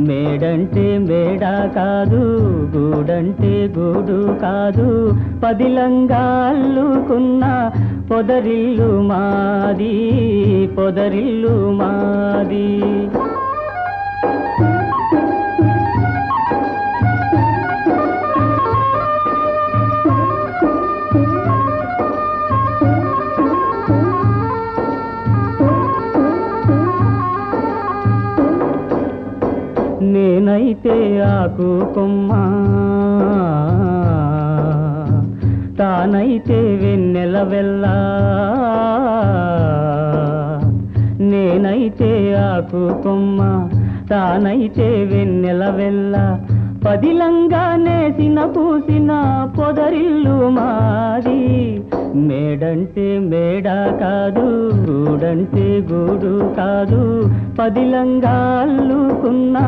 మేడంటే మేడ కాదు, గూడంటే గూడు కాదు, పదిలంగా అల్లుకున్న పొదరిల్లు మాది, పొదరిల్లు మాది. నేనైతే ఆకు కొమ్మ, తానైతే వెన్నెల వెల్ల. నేనైతే ఆకు కొమ్మ, తానైతే వెన్నెల వెల్ల. పదిలంగా నేసిన పూసిన పొదరిల్లు మాది. మేడంటే మేడ కాదు, గూడంటే గూడు కాదు, పదిలంగా అల్లుకున్న